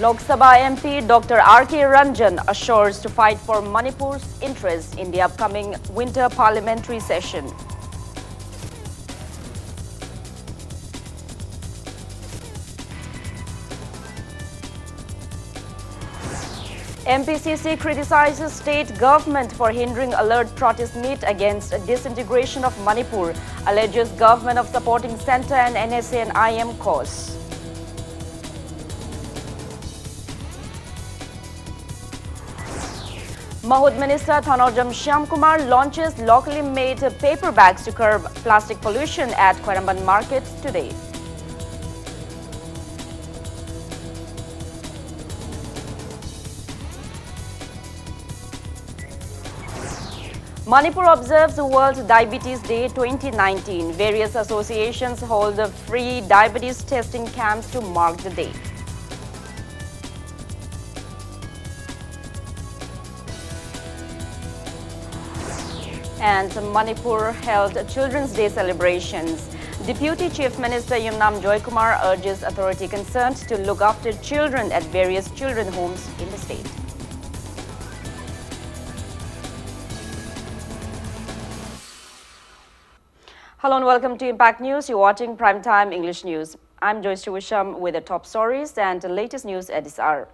Lok Sabha MP Dr. R.K. Ranjan assures to fight for Manipur's interests in the upcoming winter parliamentary session. MPCC criticizes state government for hindering alert protest meet against disintegration of Manipur, alleges government of supporting centre and NSA and IM cause. Mahud Minister Thanojam Shyamkumar launches locally made paper bags to curb plastic pollution at Khairamban Market today. Manipur observes World Diabetes Day 2019. Various associations hold free diabetes testing camps to mark the day. And Manipur held Children's Day celebrations. Deputy Chief Minister Yumnam Joykumar urges authority concerned to look after children at various children's homes in the state. Hello and welcome to Impact News. You're watching Primetime English News. I'm Joyce Wisham with the top stories and the latest news at this hour.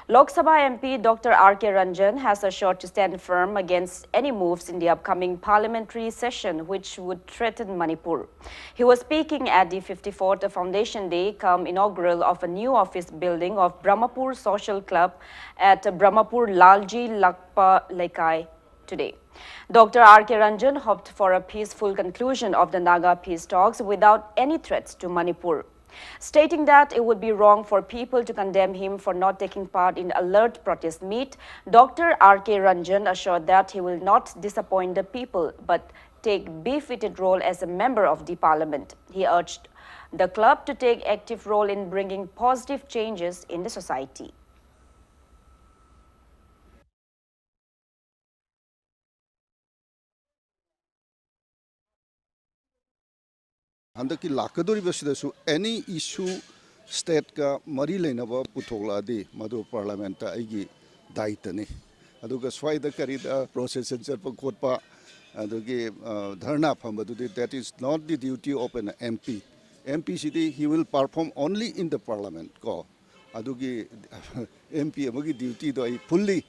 Lok Sabha MP Dr. R.K. Ranjan has assured to stand firm against any moves in the upcoming parliamentary session which would threaten Manipur. He was speaking at the 54th Foundation Day come inaugural of a new office building of Brahmapur Social Club at Brahmapur Lalji Lakpa Lekai today. Dr. R.K. Ranjan hoped for a peaceful conclusion of the Naga peace talks without any threats to Manipur, stating that it would be wrong for people to condemn him for not taking part in alert protest meet. Dr. R.K. Ranjan assured that he will not disappoint the people but take befitted role as a member of the parliament. He urged the club to take active role in bringing positive changes in the society. Handaki lakadoribasidasu any issue state ka mari leinaba puthokla madu parliament ta aigi daitani aduga swaida karida process chatpa khotpa adugi dharna phambadu that is not the duty of an MP city he will perform only in the parliament ko adugi MP amagi duty do I fully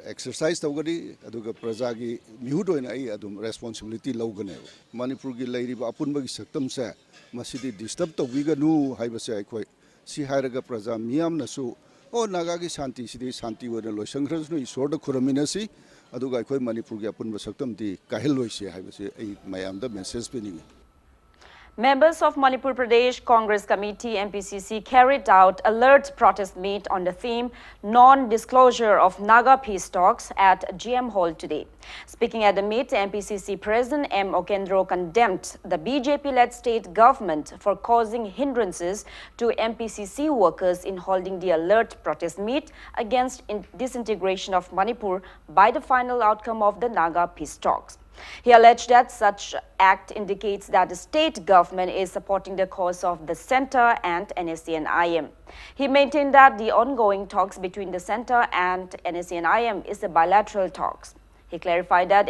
exercise tawgadi aduga prajagi mihudoina ai adum responsibility lawgane Manipur gi lairiba apunbagi saktam se masidi disturb tawiganu haibase aikoi si hairaga praja miyam nasu o naga gi shanti sidi shanti wona loisangrasnu isorda khuraminasi aduga aikoi Manipur gi apunba saktam di kahil loise haibase ai mayamda message piningi. Members of Manipur Pradesh Congress Committee MPCC carried out alert protest meet on the theme non-disclosure of Naga peace talks at GM Hall today. Speaking at the meet, MPCC President M. Okendro condemned the BJP-led state government for causing hindrances to MPCC workers in holding the alert protest meet against disintegration of Manipur by the final outcome of the Naga peace talks. He alleged that such act indicates that the state government is supporting the cause of the centre and NSA and IM. He maintained that the ongoing talks between the centre and NSA and IM is a bilateral talks. He clarified that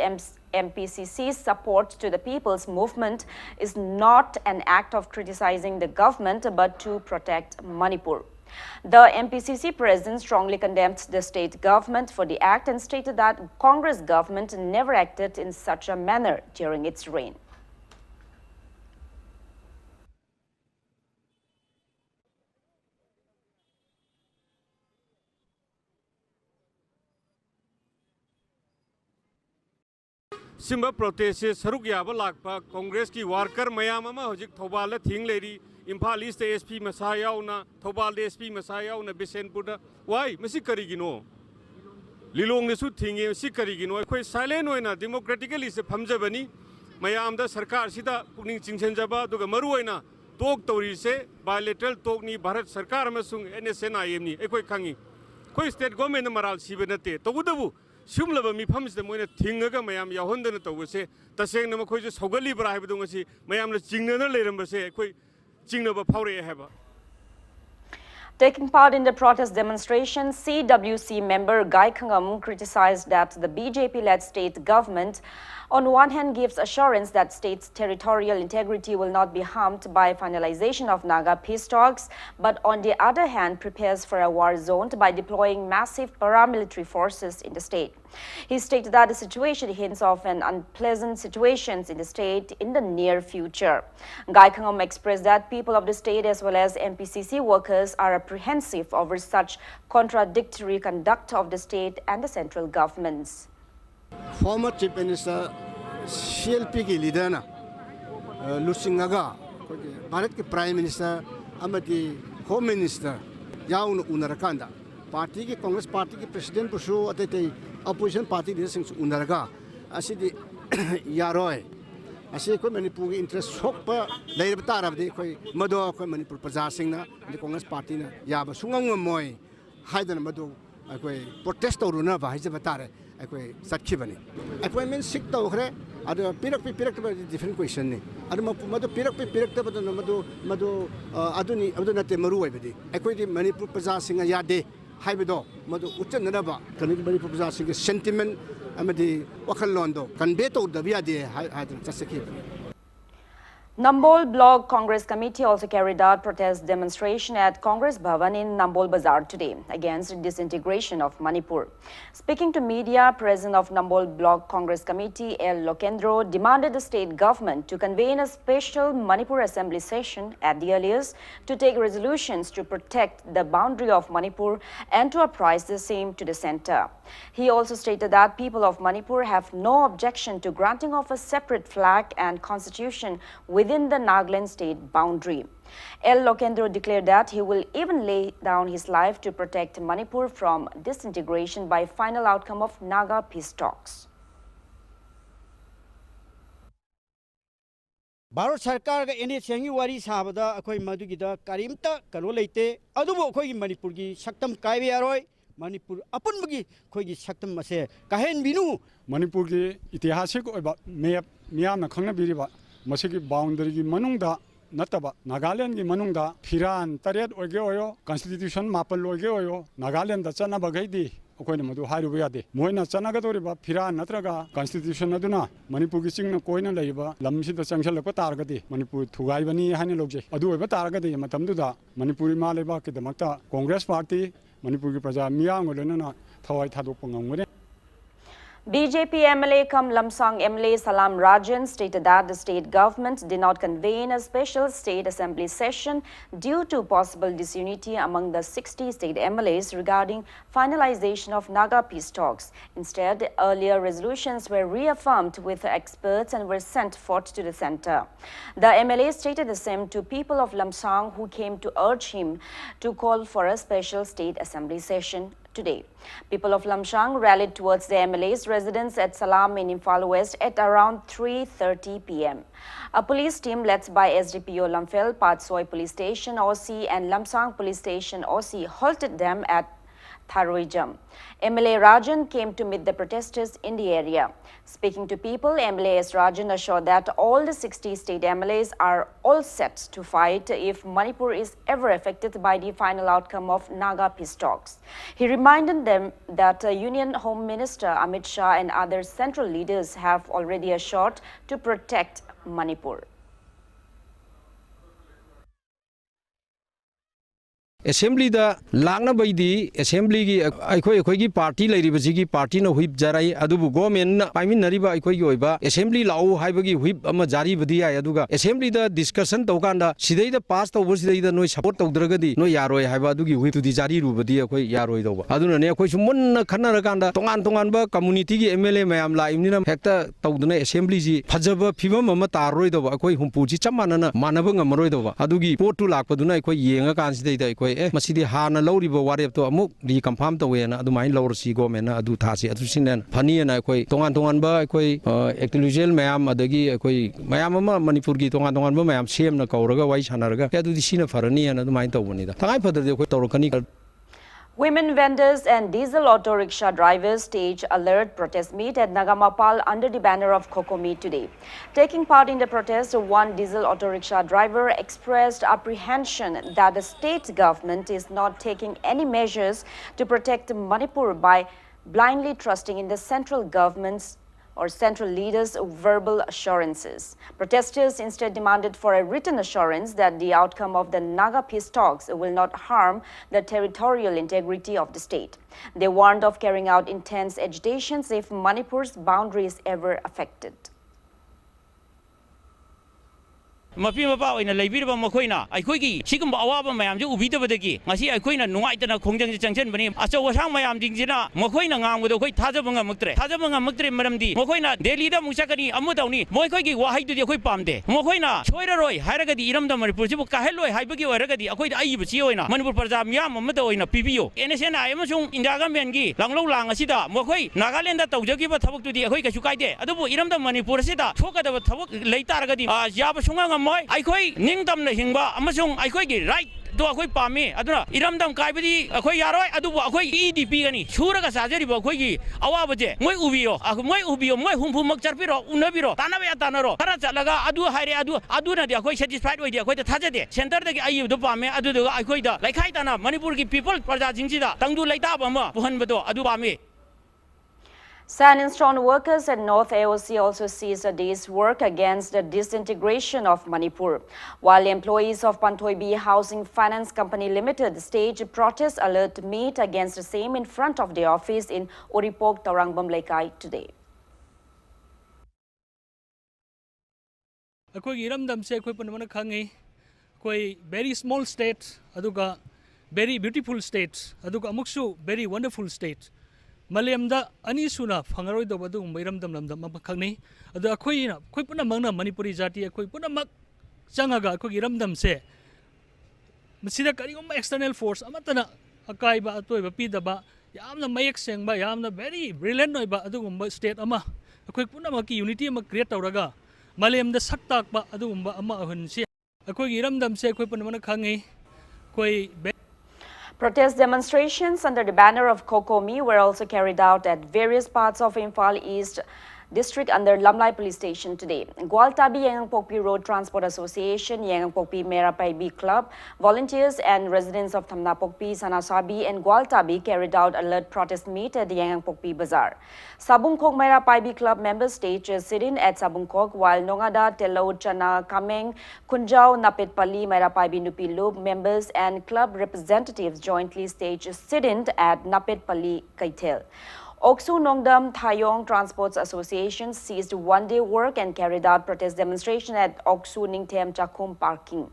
MPCC's support to the people's movement is not an act of criticizing the government but to protect Manipur. The MPCC president strongly condemned the state government for the act and stated that Congress government never acted in such a manner during its reign. Simba protest saruk yaba lakpa Congress ki worker mayam ama hojik Thobal thing leri Imphal East SP Masaya na Thobal SP Masaya na Bisenpur why masi karigino Lilong nesu thingi si karigino khoi silent oina democratically se phamjabani mayam da sarkar sida puning chingchenjaba duga maru oina tok tori se bilateral tok ni Bharat sarkar amasung NSNIM ni ekhoi khangi khoi state government maral sibenate togudabu Shumlaba mifams the moina thingaga mayam yahonda to say, Tasang Namakoja Sogali Brahibunga, mayam the Chingana Lerambase, Chingnaba Power Heba. Taking part in the protest demonstration, CWC member Gai Khangam criticized that the BJP-led state government on one hand gives assurance that state's territorial integrity will not be harmed by finalization of Naga peace talks, but on the other hand prepares for a war zone by deploying massive paramilitary forces in the state. He stated that the situation hints of an unpleasant situation in the state in the near future. Gai Khangam expressed that people of the state as well as MPCC workers are apprehensive over such contradictory conduct of the state and the central governments. Former Chief Minister CLP की leader ना लुसिंगागा भारत के prime minister अमदी home minister याउन उनरकांदा party की Congress party की president पुशु अते अपोजिशन पार्टी लीडर सिंह उनरगा असिदी यारोय असे कोई मणिपुर की इंटरेस्ट सोक पर लेर बता रहा है कोई मदो कोई मणिपुर प्रजा सिंह ना कांग्रेस पार्टी ना याब सुंगंग मोय हाइदन मदो कोई प्रोटेस्ट और ना भाई बता रहे कोई सच्ची बनी अपॉइंटमेंट सिक तो खरे अद पिरक डिफरेंट क्वेश्चन ने अद मदो पिरक मदो मदो अदुनी अदु नते मरु ओइबदी अकोई मणिपुर प्रजा सिंह यादे हाइबदो मदो उच्चनरबा कनि मणिपुर प्रजा सिंह के सेंटिमेंट अमदी वखललोंदो कन्वे तो दबियादे हाइदन चसकी Nambol Block Congress Committee also carried out protest demonstration at Congress Bhavan in Nambol Bazaar today against disintegration of Manipur. Speaking to media, President of Nambol Block Congress Committee L. Lokendro demanded the state government to convene a special Manipur assembly session at the earliest to take resolutions to protect the boundary of Manipur and to apprise the same to the center. He also stated that people of Manipur have no objection to granting of a separate flag and constitution within the Nagaland state boundary. L. Lokendro declared that he will even lay down his life to protect Manipur from disintegration by final outcome of Naga peace talks. Bharat सरकार का एने सेंगी वारी साबदा अखोई मदुगिदा करीमता कनो लेते अदुबो अखोई मणिपुर की शक्तम कायबे यारोय मणिपुर अपुनबगी अखोई शक्तम मसे काहेन बिनु मणिपुर की ऐतिहासिक मैप मियामना खंगनबिरिबा मसिगी बाउंड्री की मनुंगदा नतबा नागालैंड की मनुंगदा फिरान तरेत ओगे ओयो कॉन्स्टिट्यूशन मापल ओगे ओयो नागालैंड दा चनबगैदी अखोई मधु हारुबा यादे मोइना चनगदोरिबा फिरान नत्रगा कॉन्स्टिट्यूशन अदुना मणिपुर की चिंगना कोइना लैबा लमसिदा चंगसलक तारगदी मणिपुर थुगाइबनी हाने लोगजे अदु ओइबा तारगदी मतमदुदा मणिपुरी मा लेबा के दमकता कांग्रेस पार्टी मणिपुर की प्रजा Meiyang लोनना थवाई थादोक ngangmune. BJP MLA cum Lamsang MLA Salam Rajan stated that the state government did not convene a special state assembly session due to possible disunity among the 60 state MLAs regarding finalization of Naga peace talks. Instead, earlier resolutions were reaffirmed with experts and were sent forth to the center. The MLA stated the same to people of Lamsang who came to urge him to call for a special state assembly session today. People of Lamsang rallied towards the MLA's residence at Salam in Imphal West at around 3:30 p.m. A police team led by SDPO Lamphel, Patsoi Police Station OC and Lamsang Police Station OC halted them at Tharoijam. MLA Rajan came to meet the protesters in the area. Speaking to people, MLA S. Rajan assured that all the 60 state MLAs are all set to fight if Manipur is ever affected by the final outcome of Naga peace talks. He reminded them that Union Home Minister Amit Shah and other central leaders have already assured to protect Manipur. Assembly da langna baidi assembly gi akhoi gi party lairibasi gi party na whip jarai adubu government na paimin nariba akhoi gi oiba assembly lau haibagi whip ama jari badi ai aduga assembly da discussion tawkanda sidai da pass tawbur sidai da noi support tawdragadi noi yaroi haiba adugi whip tudi jari rubadi akhoi yaroi tawba aduna ne akhoi sumunna khannarakanda tongan ba community gi MLA mayam laimnina hekta tawduna assembly ji phajaba phibam ama taroi tawba akhoi humpu ji chamana manaba ngamaroi tawba adugi port tu lakpaduna akhoi yenga kan sidai da akhoi masidi hana lawriba warep to amuk ri confirm to wena adumai lawrsi government na adu thasi adu sinen phani na koi tongan ba koi ecological mayam adagi koi mayam ama manipur gi tongan ba mayam sem na kauraga wai sanaraga adu sina farani na adumai to bani da tangai phadar de koi torokani. Women vendors and diesel auto rickshaw drivers stage alert protest meet at Nagamapal under the banner of Kokomi today. Taking part in the protest, one diesel auto rickshaw driver expressed apprehension that the state government is not taking any measures to protect Manipur by blindly trusting in the central government's or central leaders' verbal assurances. Protesters instead demanded for a written assurance that the outcome of the Naga peace talks will not harm the territorial integrity of the state. They warned of carrying out intense agitations if Manipur's boundary is ever affected. Mapi mapa oina leibirba makoina aikoigi sigumba awaba mayamje ubidabadagi ngasi aikoina nuaitana khongjang changchen bani acho wasang mayam jingjina makoina ngangbodo koi thajabanga maktre maramdi makoina delhi da musakani amudawni moikoigi wahaidudi akoi pamde makoina soiraroi hairagadi iramda manipur sibu kaheloi haibagi oiragadi akoi aibu chi oina manipur parja miyam amada oina pibiyo nsn amasung indaga mengi langlo lang asida makoi nagaland da tawjagiba thabuk akoi kachu kaide adubu iramda manipur sida thokadaba thabuk leitaragadi yaba sunga I ning dam na hingba amasung aikoi gi right do akoi pami aduna iramdam kaibadi akoi yaroi adubu akoi EDP gani suraga sajari ba akoi gi awabaje moi ubiyo moi humpu makcharpiro unabiro tanabe tanaro tara chalaga adu haire adu na de akoi satisfied oi de akoi ta thajade center da gi ayu do pami adu do akoi da laikhai tana manipur gi people parja jingji da tangdu laita ba ma puhan bado adu pami. Sand and stone workers at North AOC also seized a day's work against the disintegration of Manipur, while employees of Pantoibi Housing Finance Company Limited staged a protest alert meet against the same in front of their office in Oripok, Tarangbam Laikai today. Akoi iramdam se akoi panamana khangi koi very small states aduga very beautiful states aduga amuksu very wonderful states. Malayamda ani suna phangaroi do badu mairam dam lam dam makhangni adu akhoi na khoi puna mangna manipuri jati akhoi puna mak changaga akhoi ram dam se masida kari om external force amatana akai ba atoi ba pi daba yamna mayek seng ba yamna very brilliant noi ba adu gumba state ama akhoi puna maki unity ama create tawraga malayamda saktak ba adu gumba ama ahun si akhoi ram dam se akhoi puna mana khangi koi Protest demonstrations under the banner of Kokomi were also carried out at various parts of Imphal East District under Lamlai Police Station today. Gwaltabi Yangangpokpi Road Transport Association, Yangangpokpi Merapaibi Club, volunteers and residents of Thamnapokpi, Sanasabi and Gwaltabi carried out alert protest meet at the Yangangpokpi Bazaar. Sabungkok Merapaibi Club members staged a sit-in at Sabungkok, while Nongada, Telo, Chana, Kameng, Kunjao, Napitpali, Merapaibi Nupi Loop members and club representatives jointly staged a sit-in at Napitpali, Kaitel. Oksu Nongdam Thayong Transports Association seized one-day work and carried out protest demonstration at Oksu Ningthem Chakhum parking.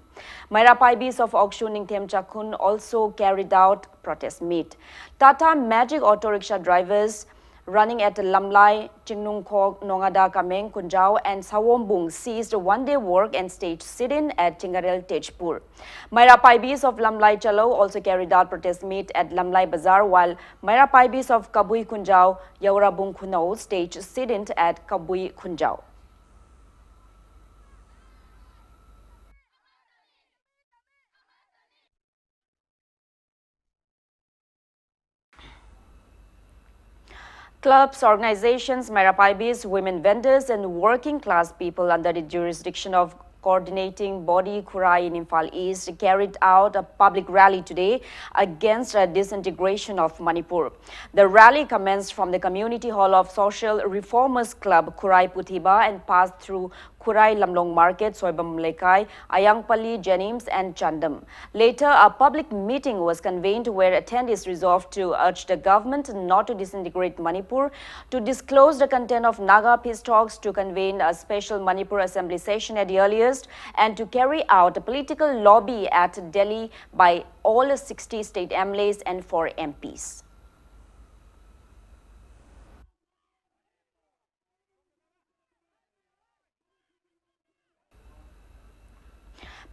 Mairapaibis of Oksu Ningthem Chakhun also carried out protest meet. Tata Magic Auto Rickshaw drivers running at Lamlai, Chingnungkhok, Nongada, Kameng, Kunjao and Sawombung seized one-day work and staged sit-in at Chingarel, Tejpur. Mairapaibis of Lamlai Chalo also carried out protest meet at Lamlai Bazaar, while Mairapaibis of Kabui Kunjao, Yaurabung Kunao staged sit-in at Kabui Kunjao. Clubs, organizations, Mairapaibis, women vendors and working class people under the jurisdiction of coordinating body Kurai in Imphal East carried out a public rally today against a disintegration of Manipur. The rally commenced from the Community Hall of Social Reformers Club Kurai Puthiba and passed through Kurai Lamlong Market, Soibam Lekai, Ayangpali, Jenims and Chandam. Later, a public meeting was convened where attendees resolved to urge the government not to disintegrate Manipur, to disclose the content of Naga peace talks, to convene a special Manipur assembly session at the earliest, and to carry out a political lobby at Delhi by all 60 state MLAs and 4 MPs.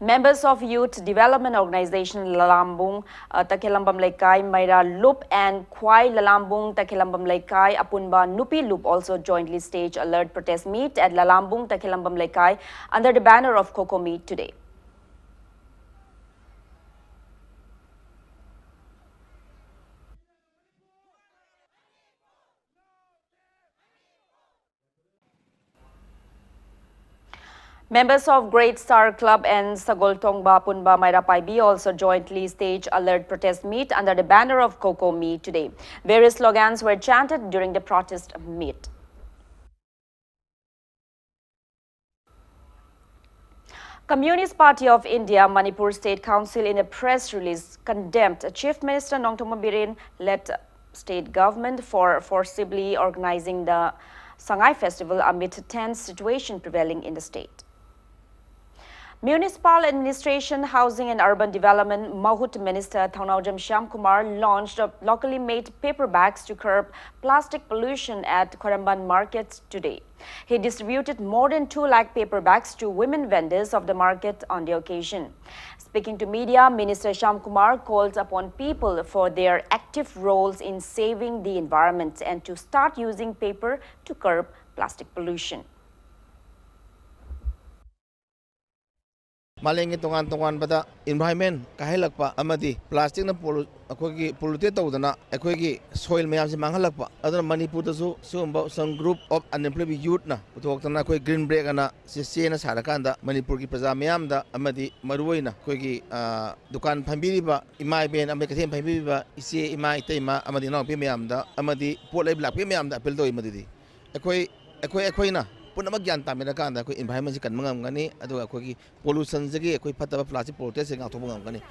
Members of Youth Development Organization Lalambung, Takilambam Laikai, Maira Loop and Kwai Lalambung, Takilambam Laikai, Apunba Nupi Loop also jointly staged alert protest meet at Lalambung, Takilambam Laikai under the banner of Kokomi today. Members of Great Star Club and Sagoltongba Punba Mairapaibi also jointly staged alert protest meet under the banner of Coco Me today. Various slogans were chanted during the protest meet. Communist Party of India Manipur State Council in a press release condemned Chief Minister Nongthombam Biren-led state government for forcibly organizing the Sangai Festival amid tense situation prevailing in the state. Municipal Administration, Housing and Urban Development Mahut Minister Thaunawjam Shyamkumar launched locally made paper bags to curb plastic pollution at Khwaramban markets today. He distributed more than 2 lakh paper bags to women vendors of the market on the occasion. Speaking to media, Minister Shyamkumar called upon people for their active roles in saving the environment and to start using paper to curb plastic pollution. Malengi tongan bada environment kahilakpa amadi plastic na polluted tawdana akoigi soil mayam se manghalakpa aduna Manipur dasu some group of unemployed youth na putoktana akoi green break ana se na sarakanda Manipur ki praja mayam da amadi maruoina akoigi dukan phambiriba imai ben ambe kathem phambiriba ise imai teima amadi naw pe mayam da amadi polai blak pe mayam da apel doi madidi akoi na पुनमक ज्ञान तामिना कांदा कोई environment से कन्म ngani aduga khoi pollution jagi koi phataba plastic protest nga thobu ngani.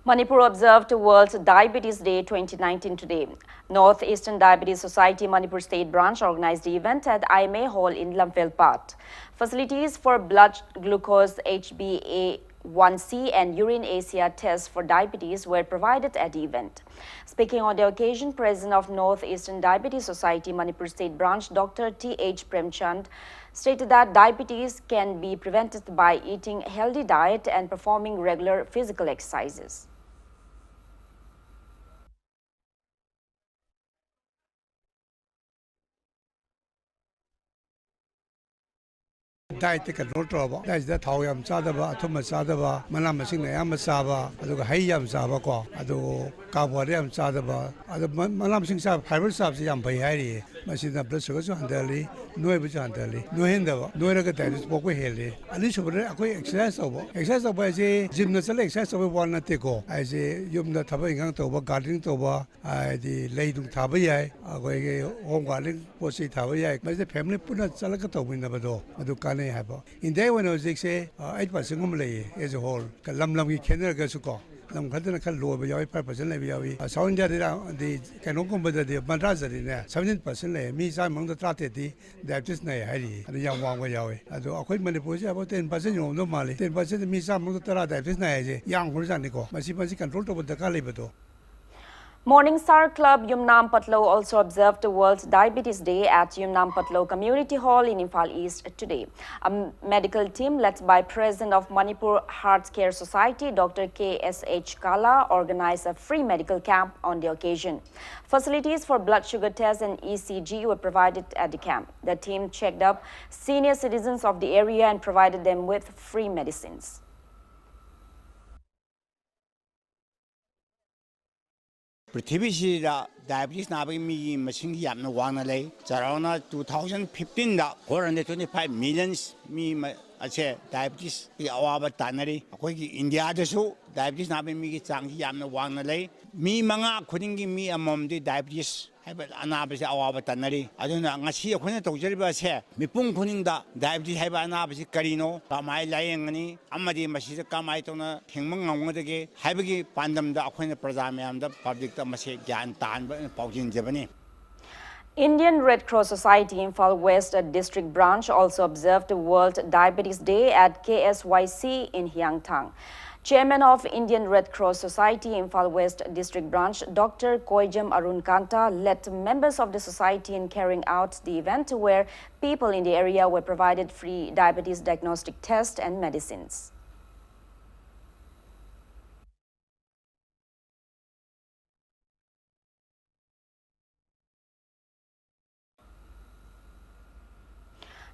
Manipur observed World Diabetes Day 2019 today. Northeastern Diabetes Society Manipur State Branch organized the event at IMA Hall in Lamphel-Pat. Facilities for blood glucose, HbA1c and urine ACR tests for diabetes were provided at the event. Speaking on the occasion, President of Northeastern Diabetes Society Manipur State Branch, Dr. T.H. Premchand, stated that diabetes can be prevented by eating healthy diet and performing regular physical exercises. Diet control trouble. That's the Taoyam Sadaba, Thomas Sadaba, Manamasing Yamasaba, Adu Hayam Sabako, Adu Kabariam Sadaba, Adu Manamsing Sab, Hybrid Sabs Yam Payari, Machina Plus Andali, Nuevandali, Nuenda, Nuega spoke with Haley. And this over a quick excess of I say gymnastic excess of one not take go. I say Yum the Tabagang Toba, Gardening Toba, the Lady Tabaya, away home gardening, Posi Tabaya, but the family put a Salakato in the Bado, Adukane. In day when I was say 8% as a whole, Lam Kenner Gasuko, Lam Katana low by 5% sound the Kanokum, but the Madras in there, 17% me among the Trateti, that is Nayari, and the young one way away. I do equipment about 10% no Mali, 10% me some of the Tara, that is Nayaji, young Rosanico, Masipansi control over the Calibato. Morning Star Club Yumnam Patlo also observed the World Diabetes Day at Yumnam Patlo Community Hall in Imphal East today. A medical team led by President of Manipur Heart Care Society, Dr. K.S.H. Kala, organized a free medical camp on the occasion. Facilities for blood sugar tests and ECG were provided at the camp. The team checked up senior citizens of the area and provided them with free medicines. Prithibisida diabetes nabi mi machine yamna wana lay charana 2015 da 425 millions mi ache diabetes ki awaba tanari akoi ki India dasu diabetes nabi mi ki chang yamna wana lay mi manga khuding mi amom di diabetes haiba anabase awaba tanari aduna ngasi akhona tawjariba se mipung khuninda diabetes haiba anabase karino kamai layengani amadi masida kamai tona thengmang ngongdage haibagi pandamda akhona praja mayamda public ta mase gyan tanba paujin jabani. Indian Red Cross Society Imphal West District Branch also observed the World Diabetes Day at KSYC in Hyangthang. Chairman of Indian Red Cross Society Imphal West District Branch, Dr. Koijam Arunkanta, led members of the society in carrying out the event where people in the area were provided free diabetes diagnostic tests and medicines.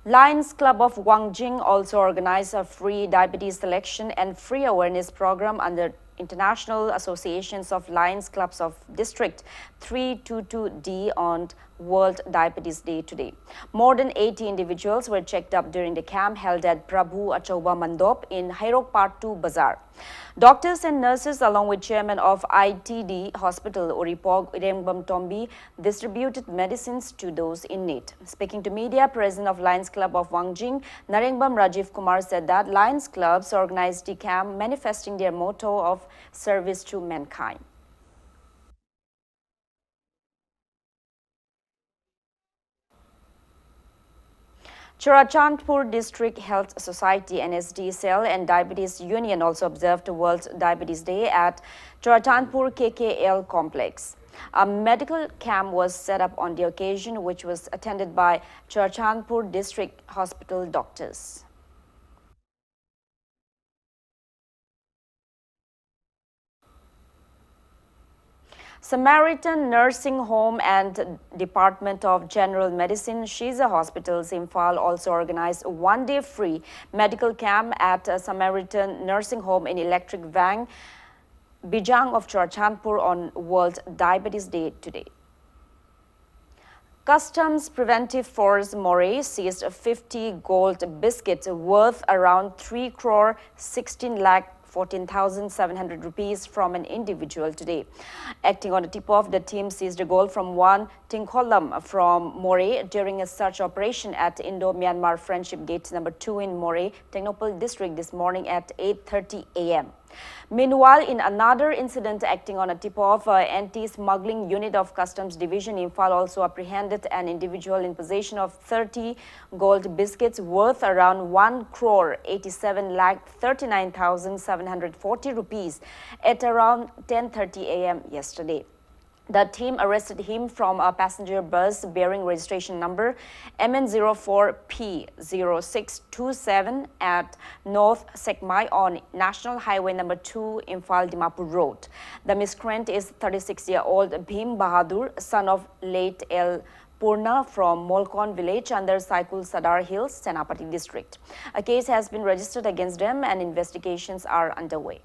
Lions Club of Wangjing also organized a free diabetes selection and free awareness program under International Associations of Lions Clubs of District 322D on World Diabetes Day today. More than 80 individuals were checked up during the camp held at Prabhu Achauba Mandop in Hairok Part 2 Bazaar. Doctors and nurses along with chairman of ITD Hospital Oripog Irengbam Tombi distributed medicines to those in need. Speaking to media, President of Lions Club of Wangjing, Narengbam Rajiv Kumar said that Lions Clubs organized the camp manifesting their motto of service to mankind. Churachandpur District Health Society NSD Cell and Diabetes Union also observed World Diabetes Day at Churachandpur KKL Complex. A medical camp was set up on the occasion, which was attended by Churachandpur District Hospital doctors. Samaritan Nursing Home and Department of General Medicine, Shiza Hospitals, Imphal also organized a one-day free medical camp at Samaritan Nursing Home in Electric Vang, Bijang of Churachandpur on World Diabetes Day today. Customs Preventive Force Moray seized 50 gold biscuits worth around 3 crore 16 lakh 14,700 rupees from an individual today. Acting on a tip-off, the team seized a gold from one Tingkolam from Moray during a search operation at Indo-Myanmar Friendship Gate number 2 in Moray, Technopole district this morning at 8:30 a.m. Meanwhile, in another incident acting on a tip-off, anti-smuggling unit of Customs Division Imphal also apprehended an individual in possession of 30 gold biscuits worth around 1 crore 87 lakh 39,740 rupees at around 10:30 a.m. yesterday. The team arrested him from a passenger bus bearing registration number MN04P0627 at North Sekmai on National Highway number 2, Imphal Dimapur Road. The miscreant is 36-year-old Bhim Bahadur, son of late L. Purna from Molkon village under Saikul Sadar Hills, Senapati district. A case has been registered against them and investigations are underway.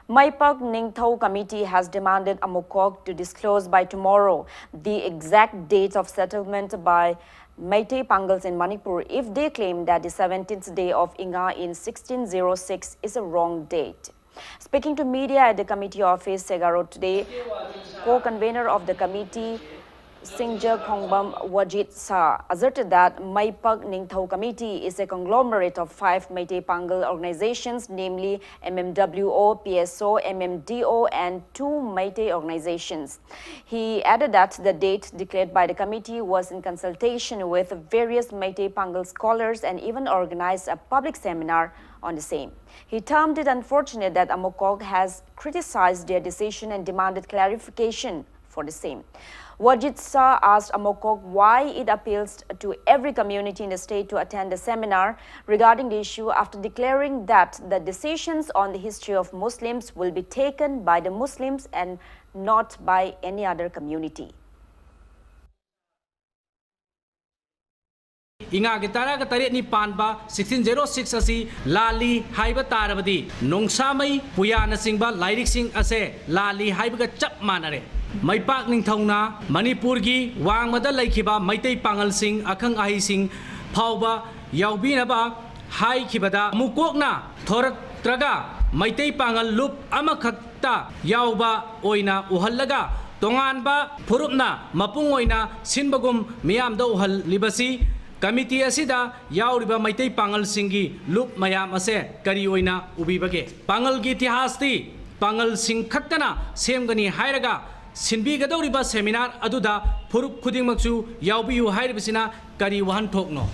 Maipak Ningthau Committee has demanded Amukok to disclose by tomorrow the exact date of settlement by Meitei Pangals in Manipur if they claim that the 17th day of Inga in 1606 is a wrong date. Speaking to media at the committee office, Segaro today, co-convener of the committee, Singja Khongbam Wajit Sa, asserted that Maipak Ningthau Committee is a conglomerate of 5 Meitei Pangal organizations, namely MMWO, PSO, MMDO, and 2 Meitei organizations. He added that the date declared by the committee was in consultation with various Meitei Pangal scholars and even organized a public seminar on the same. He termed it unfortunate that Amukok has criticized their decision and demanded clarification for the same. Wajit Sa asked Amokok why it appeals to every community in the state to attend a seminar regarding the issue after declaring that the decisions on the history of Muslims will be taken by the Muslims and not by any other community. Inga gitara ka tarit ni panba 1606 asi lali haiba tarabadi nongsamai puyana singba lairik sing ase lali haiba ka chap manare Maipak Ningthauna Manipur gi wangmada laikhiba Meitei Pangal sing akhang ahi sing phauba yaubinaba hai khibada mukokna thorak traga Meitei Pangal lup amakhakta yauba oina uhallaga tonganba phurupna mapung oina sinbagum miyamda uhal libasi Committee asida yauriba Meitei Pangal singi lup mayam ase kari oina ubibage Pangal gi itihasti Pangal sing khaktana semgani hairaga Sinbi gadoriba seminar aduda phurup khudingmaksu yaubiyu hairibisina kari wahan thokno.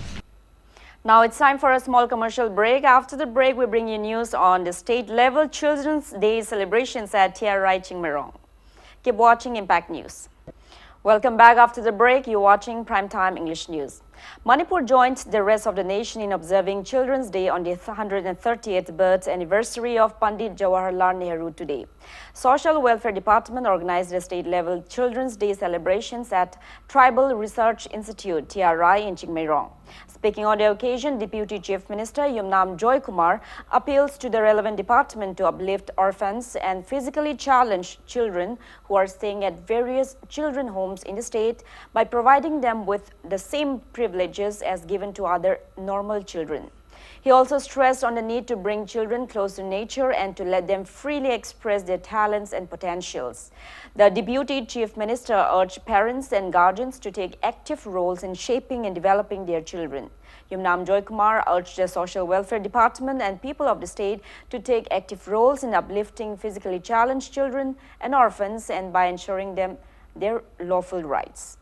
Now it's time for a small commercial break. After the break, we bring you news on the state-level Children's Day celebrations at Tiarai Chingmerong. Keep watching Impact News. Welcome back after the break. You're watching Primetime English News. Manipur joined the rest of the nation in observing Children's Day on the 130th birth anniversary of Pandit Jawaharlal Nehru today. Social Welfare Department organized the state-level Children's Day celebrations at Tribal Research Institute, TRI, in Chingmairong. Speaking on the occasion, Deputy Chief Minister Yumnam Joy Kumar appeals to the relevant department to uplift orphans and physically challenged children who are staying at various children homes in the state by providing them with the same privileges as given to other normal children. He also stressed on the need to bring children close to nature and to let them freely express their talents and potentials. The Deputy Chief Minister urged parents and guardians to take active roles in shaping and developing their children. Yumnam Joy Kumar urged the Social Welfare Department and people of the state to take active roles in uplifting physically challenged children and orphans and by ensuring them their lawful rights.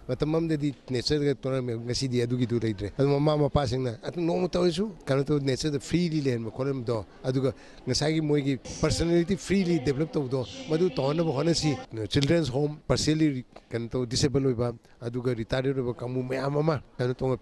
Matamamdadi nature ga tournament ngasi di adugi du raidre mama mapa singna atu nomu tawsu kana to nature the freely len kolam do aduga ngasagi moigi personality freely develop to do madu tona honasi children's home partially kan to disabled oiba aduga retired oiba kamu mama kana to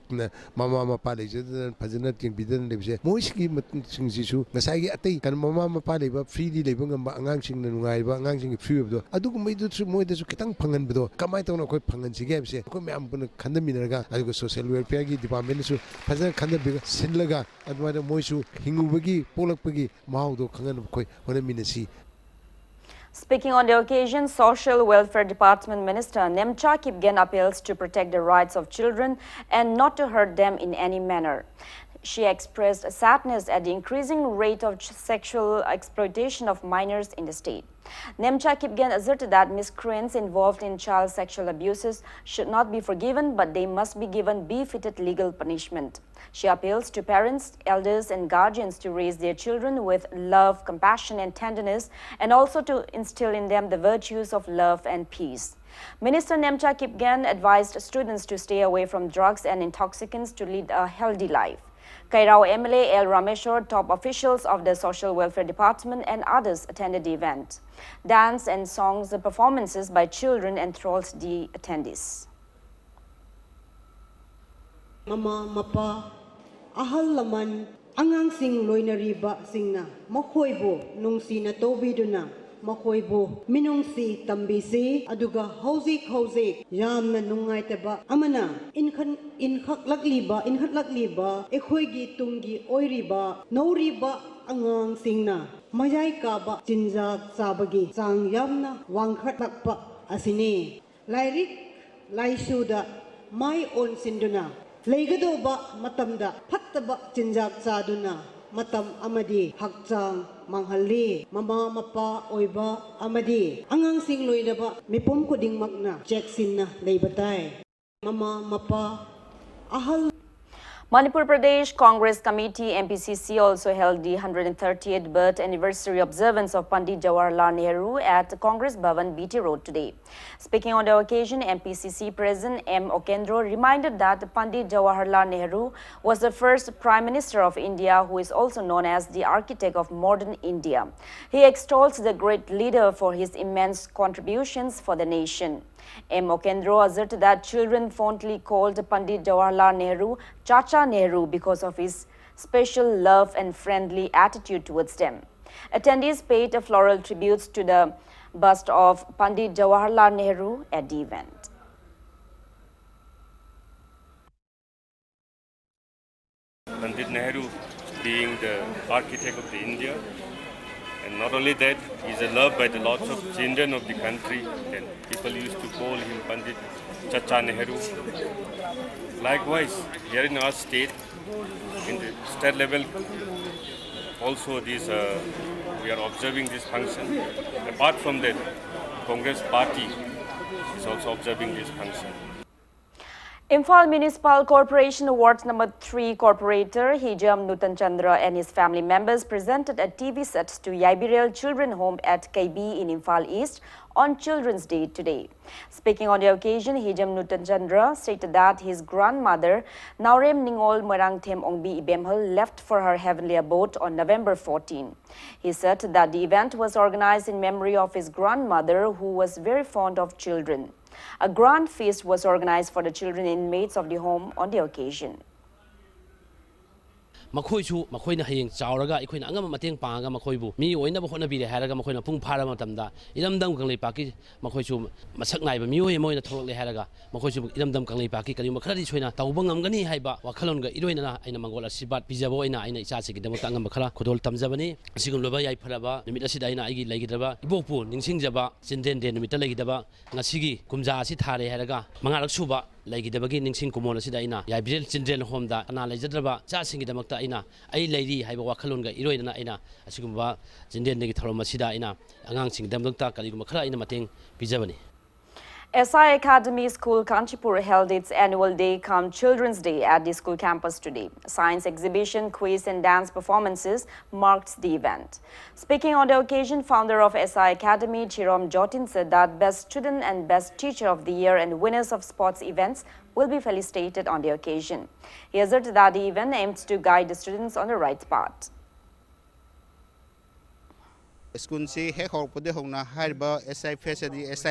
mama mapa leje phajana ting bidan lebse moiski singsi su ngasagi atai kan mama mapa leba freely leba ngamba angang sing na nungai ba angang sing free do aduga maidu su moida su kitang phangan bdo kamai to na koi phangan sige ko me am bun khanda minarga adugo social welfare gi department su phajana khanda biga sinlaga adwada moisu hingubagi polakpagi mahaudo khangan koi hone minasi. Speaking on the occasion, Social Welfare Department Minister Nemcha Kipgen appeals to protect the rights of children and not to hurt them in any manner. She expressed sadness at the increasing rate of sexual exploitation of minors in the state. Nemcha Kipgen asserted that miscreants involved in child sexual abuses should not be forgiven, but they must be given befitted legal punishment. She appeals to parents, elders and guardians to raise their children with love, compassion and tenderness, and also to instill in them the virtues of love and peace. Minister Nemcha Kipgen advised students to stay away from drugs and intoxicants to lead a healthy life. Kairao MLA L. Rameshwar, top officials of the Social Welfare Department and others attended the event. Dance and songs and performances by children enthralled the attendees. Mama, Mapa, Ahal Laman, Angang Sing Loinariba Singna, Mokoibo, Nungsi na Tobiduna, Mokoibo, Minungsi, Tambisi, Aduga, Hosik, Yam na Nungay Teba, Amana, Inhak Lakliba, Ekoigi Tungi, Oiriba, No Riba, Angang Singna, Mayay Kaba, Jinjak Sabagi, Sang Yamna, Wangkat Lakpa, Asini, Lyric, Laisuda, My Own Sinduna. Leigadoba matamda pattaba jinjak saduna matam amadi hakchang manghali mama mapa oiba amadi angang sing loinaba mipom kuding magna jacksin na leibatai mama mapa ahal. Manipur Pradesh Congress Committee MPCC also held the 130th birth anniversary observance of Pandit Jawaharlal Nehru at Congress Bhavan BT Road today. Speaking on the occasion, MPCC President M. Okendro reminded that Pandit Jawaharlal Nehru was the first Prime Minister of India who is also known as the architect of modern India. He extols the great leader for his immense contributions for the nation. M. Okendro asserted that children fondly called Pandit Jawaharlal Nehru Chacha Nehru because of his special love and friendly attitude towards them. Attendees paid floral tributes to the bust of Pandit Jawaharlal Nehru at the event. Pandit Nehru being the architect of the India, and not only that, he is loved by the lots of children of the country, and people used to call him Pandit Chacha Nehru. Likewise, here in our state, in the state level, also we are observing this function. Apart from that, Congress Party is also observing this function. Imphal Municipal Corporation Ward Number 3 Corporator Hijam Nutan Chandra and his family members presented a TV set to Yaibirel Children Home at KB in Imphal East on Children's Day today. Speaking on the occasion, Hijam Nutan Chandra stated that his grandmother, Naurem Ningol Morangthem Ongbi Ibemhal, left for her heavenly abode on November 14. He said that the event was organized in memory of his grandmother, who was very fond of children. A grand feast was organized for the children inmates of the home on the occasion. Makoisu makoina hayeng chauraga ikoina angama mateng panga makoibu mi oinaba honabire haraga makoina pung phara matamda iramdam kanglei paki makoisu masak naiba mi oi moina thorokle haraga makoisu iramdam kanglei paki kali makhari choina tauba ngamgani haiba wakhalonga iroina aina mangola sibat bijabo aina icha sigi demo tangam bakhala khodol tamjabani sigum loba yai pharaba numit asida aina igi laigidaba ibokpu ningsingjaba chinden de numit laigidaba ngasigi kumja asi thare haraga mangarak suba laigidabagi ningsing kumon asida aina yaibirel chindren homda ana laijadraba cha singidamakta aina ai lairi haiba wakhalonga iroina aina asigumba chinden degi thorom asida aina angang singdamdakta kaliguma khara aina mateng bijabani. SI Academy School Kanchipur held its annual day come Children's Day at the school campus today. Science exhibition, quiz and dance performances marked the event. Speaking on the occasion, founder of SI Academy, Chirom Jotin, said that Best Student and Best Teacher of the Year and winners of sports events will be felicitated on the occasion. He asserted that the event aims to guide the students on the right path. School se he horpode hona harba SI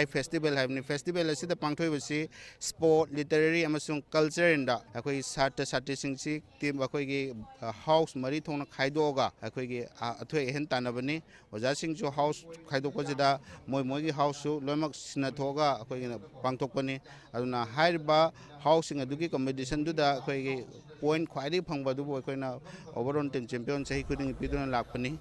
festival havni festival asida pangthoi basi sport literary amasung culture inda akoi sat sing si team akoi gi house mari thona khaidoga akoi gi athoi hen tanabani oja sing jo house khaido ko jida moi gi house su loimak sina thoga akoi gi pangthokpani aduna harba housing adugi competition du da akoi gi point khwaidi phangba du akoi na overall champion sahi kuding piduna lakpani.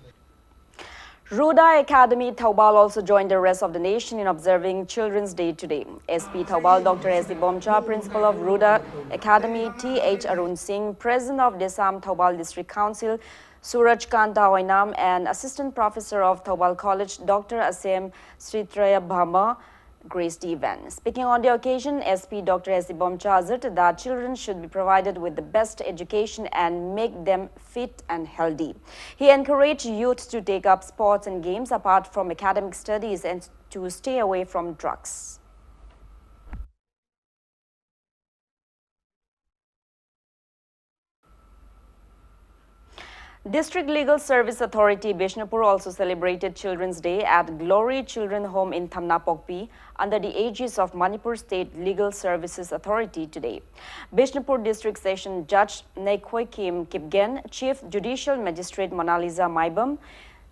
Ruda Academy Taubal also joined the rest of the nation in observing Children's Day today. SP Taubal Dr. S. Bomcha, Principal of Ruda Academy, T.H. Arun Singh, President of Desam Taubal District Council, Suraj Kanta Oinam, and Assistant Professor of Taubal College, Dr. Asem Sritraya Bhama, graced the event. Speaking on the occasion, SP Dr. S. Bomcha asserted that children should be provided with the best education and make them fit and healthy. He encouraged youth to take up sports and games apart from academic studies and to stay away from drugs. District Legal Service Authority Bishnupur also celebrated Children's Day at Glory Children Home in Thamnapokpi under the aegis of Manipur State Legal Services Authority today. Bishnupur District Session Judge Nekhoi Kim Kipgen, Chief Judicial Magistrate Monalisa Maibam,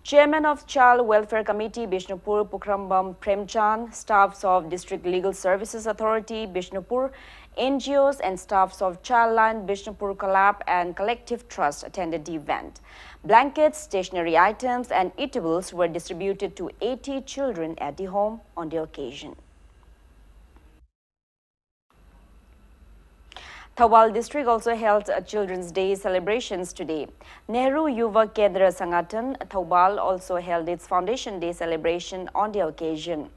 Chairman of Child Welfare Committee Bishnupur Pukrambam Premchan, staffs of District Legal Services Authority Bishnupur, NGOs and staffs of Childline Bishnupur Collab and Collective Trust attended the event. Blankets, stationery items and eatables were distributed to 80 children at the home on the occasion. Thawal district also held a Children's Day celebrations today. Nehru Yuva Kendra Sangatan, Thawal also held its Foundation Day celebration on the occasion.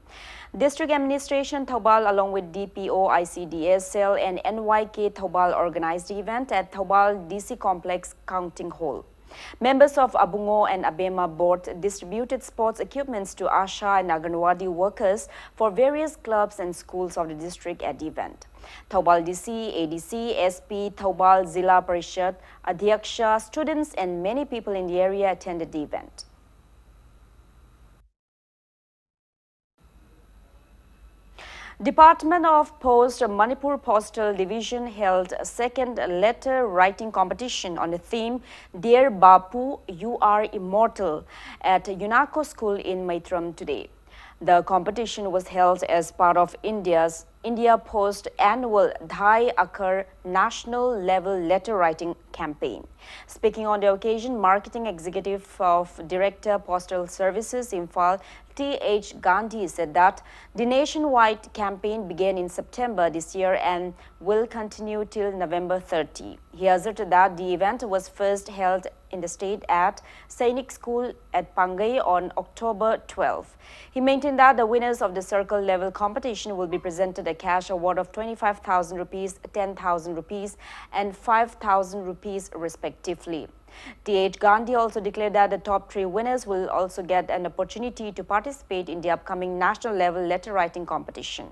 District Administration Thawal along with DPO, ICDS Cell and NYK Thawal organized the event at Thawal DC Complex Counting Hall. Members of Abungo and Abema board distributed sports equipments to Asha and Anganwadi workers for various clubs and schools of the district at the event. Thawal DC, ADC, SP, Thawal Zilla Parishad, Adhyaksha, students and many people in the area attended the event. Department of Post Manipur Postal Division held a second letter writing competition on the theme Dear Bapu, You Are Immortal at UNACO School in Maitram today. The competition was held as part of India Post annual Dhai Akar national level letter writing campaign. Speaking on the occasion, Marketing Executive of Director Postal Services Imphal T.H. Gandhi said that the nationwide campaign began in September this year and will continue till November 30. He asserted that the event was first held in the state at Sainik School at Pangai on October 12. He maintained that the winners of the circle level competition will be presented a cash award of 25,000 rupees, 10,000 rupees and 5,000 rupees respectively. T.H. Gandhi also declared that the top 3 winners will also get an opportunity to participate in the upcoming national level letter writing competition.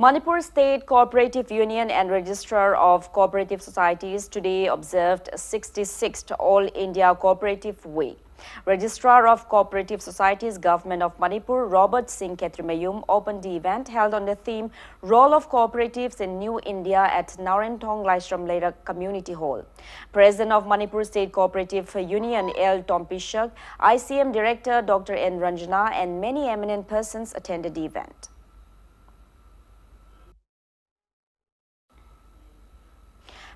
Manipur State Cooperative Union and Registrar of Cooperative Societies today observed 66th All India Cooperative Week. Registrar of Cooperative Societies, Government of Manipur, Robert Singh Khetrimayum, opened the event held on the theme Role of Cooperatives in New India at Narentong Laishram Lera Community Hall. President of Manipur State Cooperative Union, L. Tompishak, ICM Director Dr. N. Ranjana, and many eminent persons attended the event.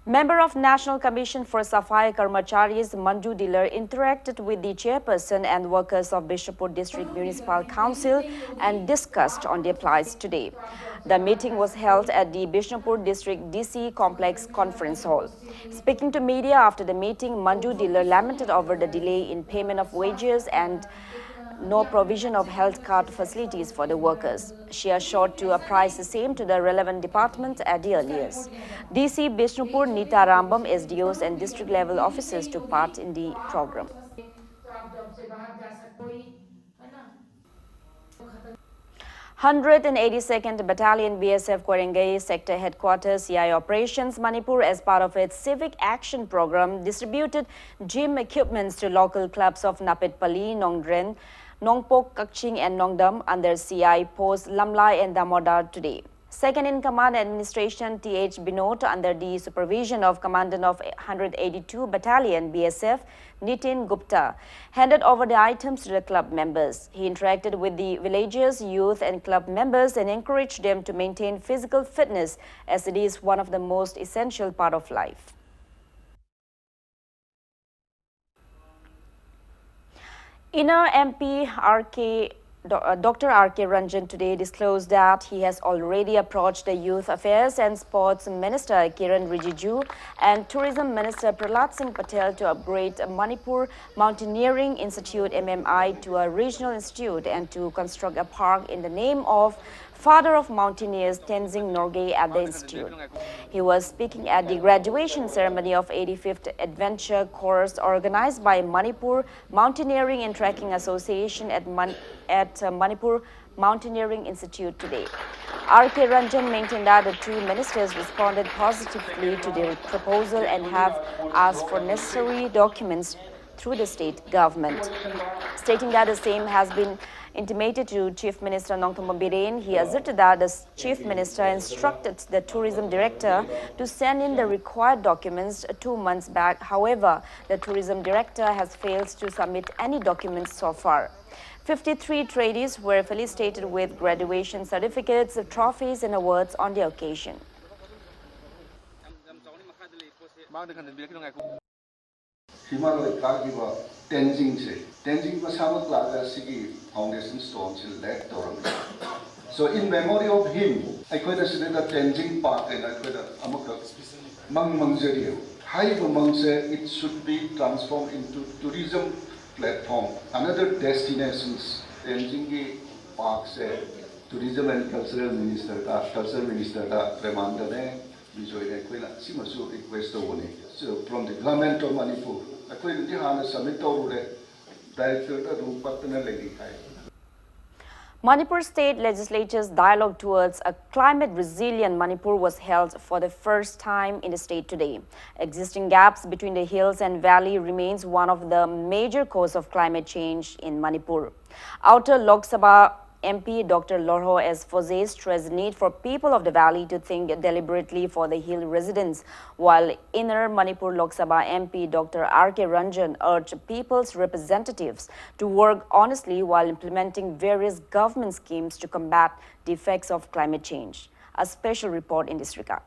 Member of National Commission for Safai Karmacharis Manju Dealer interacted with the chairperson and workers of Bishnupur District Municipal Council and discussed on their plights today. The meeting was held at the Bishnupur District DC Complex Conference Hall. Speaking to media after the meeting, Manju Dealer lamented over the delay in payment of wages and no provision of health card facilities for the workers. She assured to apprise the same to the relevant departments at the earliest. DC Bishnupur, Nita Rambam, SDOs and district level officers took part in the program. 182nd Battalion BSF Kwarengai Sector Headquarters CI Operations Manipur, as part of its Civic Action Program, distributed gym equipments to local clubs of Napitpalli, Nongdren, Nongpok, Kakching and Nongdam under CI posts Lamlai and Damodar today. Second in Command Administration T.H. Binod, under the supervision of Commandant of 182 Battalion BSF Nitin Gupta, handed over the items to the club members. He interacted with the villagers, youth and club members and encouraged them to maintain physical fitness, as it is one of the most essential part of life. Inner MP Dr. R.K. Ranjan today disclosed that he has already approached the Youth Affairs and Sports Minister Kiran Rijiju and Tourism Minister Prahlad Singh Patel to upgrade Manipur Mountaineering Institute MMI to a regional institute and to construct a park in the name of Father of Mountaineers Tenzing Norgay at the institute. He was speaking at the graduation ceremony of 85th Adventure Course organized by Manipur Mountaineering and Trekking Association at Manipur Mountaineering Institute today. R.K. Ranjan maintained that the two ministers responded positively to the proposal and have asked for necessary documents through the state government. Stating that the same has been intimated to Chief Minister Nongthombam Biren, he asserted that the Chief Minister instructed the Tourism Director to send in the required documents 2 months back. However, the Tourism Director has failed to submit any documents so far. 53 tradies were felicitated with graduation certificates, trophies and awards on the occasion. Himalaya Kagiba Tenzing Tenzing Masama Plaza Sigi Foundation Stone select Toram. So in memory of him, I could have said that Tenzing Park and I could have Amaka Mang Mangzerio. High Mangse, it should be transformed into tourism platform. Another destinations Tenzing Park say Tourism and Cultural Minister Premandane Vijoy Quilla Simasu request one. So from the government of Manipur, I could have submitted Director Rupatana Lady. Manipur State Legislature's dialogue towards a climate-resilient Manipur was held for the first time in the state today. Existing gaps between the hills and valley remains one of the major causes of climate change in Manipur. Outer Lok Sabha MP Dr. Lorho S. Foze stressed the need for people of the valley to think deliberately for the hill residents, while Inner Manipur Lok Sabha MP Dr. R.K. Ranjan urged people's representatives to work honestly while implementing various government schemes to combat the effects of climate change. A special report in this regard.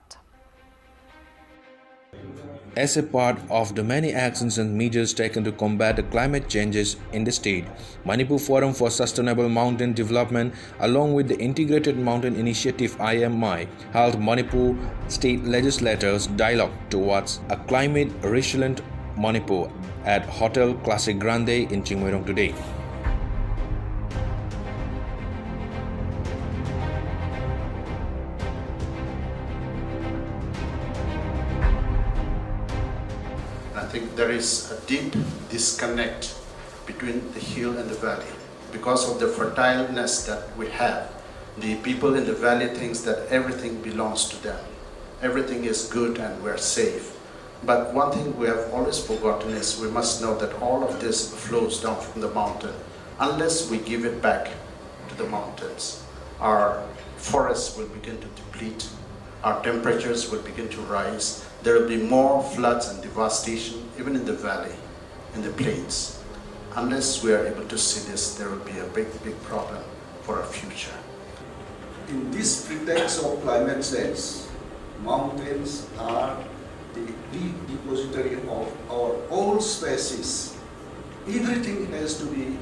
As a part of the many actions and measures taken to combat the climate changes in the state, Manipur Forum for Sustainable Mountain Development, along with the Integrated Mountain Initiative IMI, held Manipur State Legislators' dialogue towards a climate-resilient Manipur at Hotel Classic Grande in Chingmairong today. I think there is a deep disconnect between the hill and the valley. Because of the fertileness that we have, The people in the valley thinks that everything belongs to them. Everything is good and we're safe. But one thing we have always forgotten is we must know that all of this flows down from the mountain. Unless we give it back to the mountains, our forests will begin to deplete, our temperatures will begin to rise, there will be more floods and devastation even in the valley, in the plains. Unless we are able to see this, there will be a big problem for our future. In this pretext of climate change, mountains are the deep depository of our old species. Everything has to be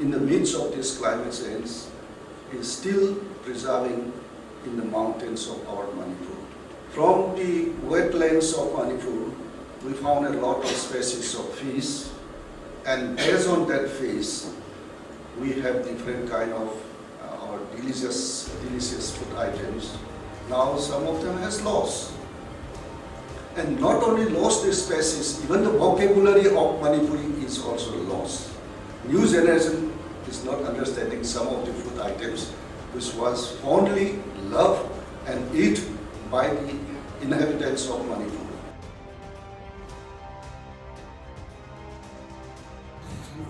in the midst of this climate change is still preserving in the mountains of our Manipur. From the wetlands of Manipur, we found a lot of species of fish, and based on that fish, we have different kind of our delicious food items. Now some of them has lost. And not only lost the species, even the vocabulary of Manipuri is also lost. New generation is not understanding some of the food items which was fondly loved and eaten by the inhabitants of Manipur.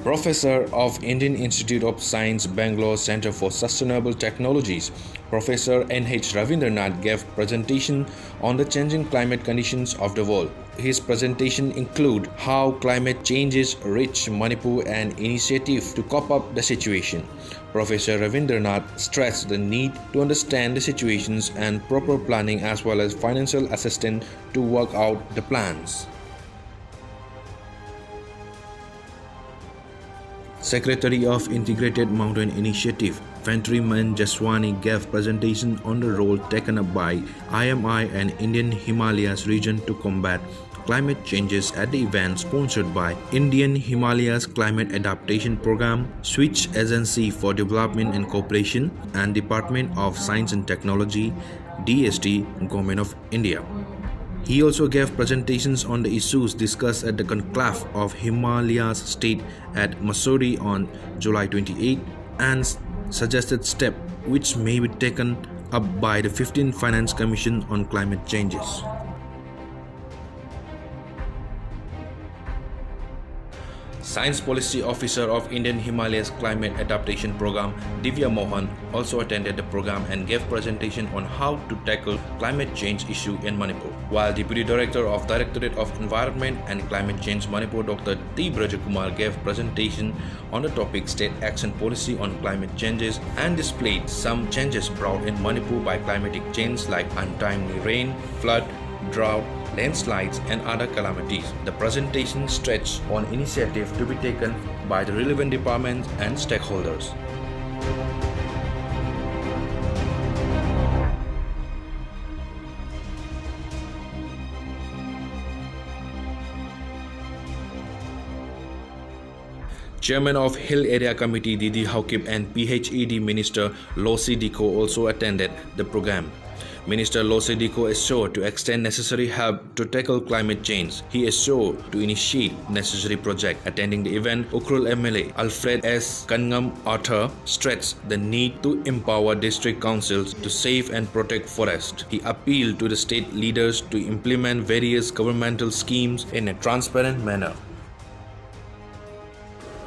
Professor of Indian Institute of Science, Bangalore Center for Sustainable Technologies, Professor N.H. Ravindranath gave presentation on the changing climate conditions of the world. His presentation include how climate changes reach Manipur and initiative to cope up the situation. Professor Ravindranath stressed the need to understand the situations and proper planning as well as financial assistance to work out the plans. Secretary of Integrated Mountain Initiative, Fentriman Jaswani gave presentation on the role taken up by IMI and Indian Himalayas region to combat climate changes at the event sponsored by Indian Himalayas Climate Adaptation Program, Switch Agency for Development and Cooperation, and Department of Science and Technology, DST, Government of India. He also gave presentations on the issues discussed at the conclave of Himalayas state at Mussoorie on July 28 and suggested steps which may be taken up by the 15th Finance Commission on climate changes. Science Policy Officer of Indian Himalayas Climate Adaptation Program, Divya Mohan, also attended the program and gave presentation on how to tackle climate change issue in Manipur. While Deputy Director of Directorate of Environment and Climate Change Manipur, Dr. T. Brajakumar gave presentation on the topic State Action Policy on Climate Changes and displayed some changes brought in Manipur by climatic change like untimely rain, flood, drought, landslides and other calamities. The presentation stretched on initiative to be taken by the relevant departments and stakeholders. Chairman of Hill Area Committee Didi Haukip and PHED Minister Losi Diko also attended the program. Minister Losi Diko is sure to extend necessary help to tackle climate change. He is sure to initiate necessary projects. Attending the event, Ukrul MLA Alfred S. Kangam Arthur stressed the need to empower district councils to save and protect forests. He appealed to the state leaders to implement various governmental schemes in a transparent manner.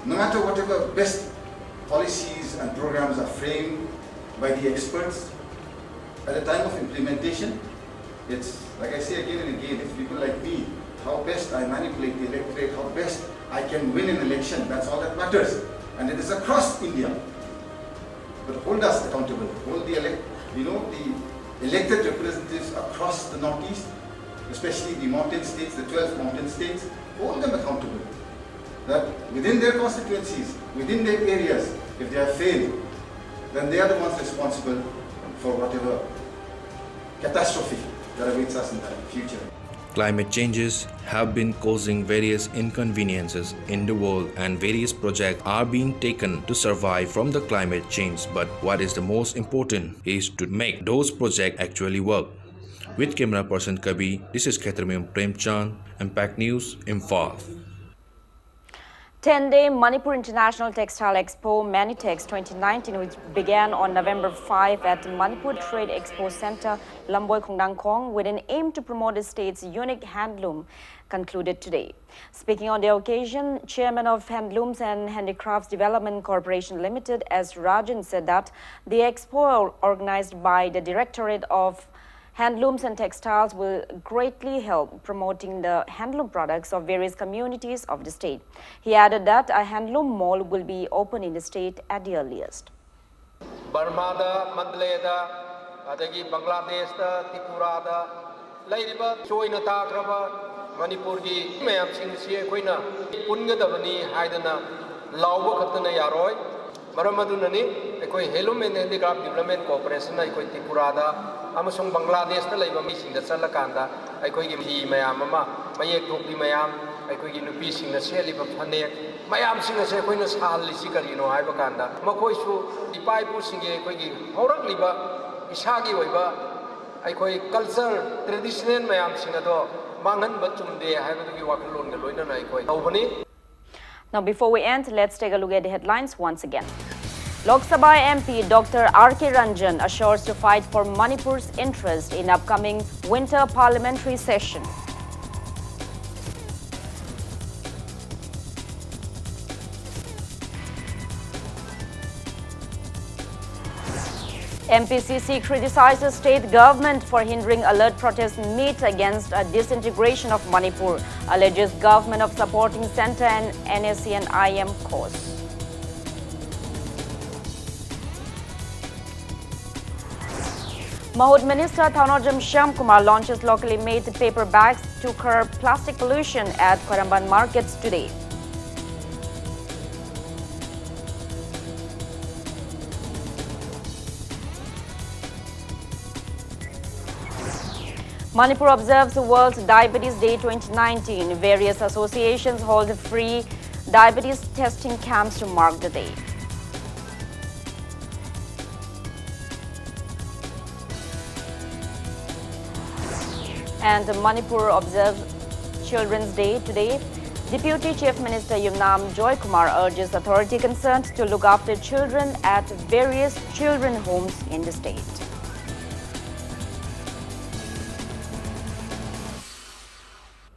No matter whatever best policies and programs are framed by the experts, at the time of implementation, it's, like I say again and again, it's people like me, how best I manipulate the electorate, how best I can win an election, that's all that matters. And it is across India. But hold us accountable, hold the elected representatives across the Northeast, especially the mountain states, the 12 mountain states, hold them accountable. That within their constituencies, within their areas, if they have failed, then they are the ones responsible for whatever catastrophe that awaits us in the future. Climate changes have been causing various inconveniences in the world and various projects are being taken to survive from the climate change. But what is the most important is to make those projects actually work. With camera person Kabi, this is Khetramium Premchand, Impact News, Imphal. 10-day Manipur International Textile Expo Manitex 2019, which began on November 5 at Manipur Trade Expo Center, Lamboy Khongdangkhong, with an aim to promote the state's unique handloom, concluded today. Speaking on the occasion, Chairman of Handlooms and Handicrafts Development Corporation Limited, S. Rajan, said that the expo organized by the Directorate of Handlooms and Textiles will greatly help promoting the handloom products of various communities of the state. He added that a handloom mall will be open in the state at the earliest. Burma, Mandalay, adagi Bangladesh, Tripura, Laiba, Choina Takraba, Manipur gi mayam sing si koina punga davani haidana lawba khatna yaroi maramadunani ekoi handloom and handicraft development corporation ekoi Tripura amasung Bangladesh ta laiba mi sing da chalakanda ekoi gi hi mayam ama mayek thokli mayam ekoi gi nupi sing na seliba phanek mayam sing ase koina sal li sikarino haiba kanda makoi su ipai pu sing ekoi gi horak liba isagi oiba ekoi culture traditional mayam sing ado Now, before we end, let's take a look at the headlines once again. Lok Sabha MP Dr. R.K. Ranjan assures to fight for Manipur's interest in upcoming winter parliamentary session. MPCC criticizes state government for hindering alert protest meet against a disintegration of Manipur, alleges government of supporting Centre and NSC and IM cause. Mahud Minister Thaunojam Shyamkumar launches locally made paper bags to curb plastic pollution at Kwaramban markets today. Manipur observes World Diabetes Day 2019. Various associations hold free diabetes testing camps to mark the day. And Manipur observes Children's Day today. Deputy Chief Minister Yumnam Joy Kumar urges authority concerned to look after children at various children homes in the state.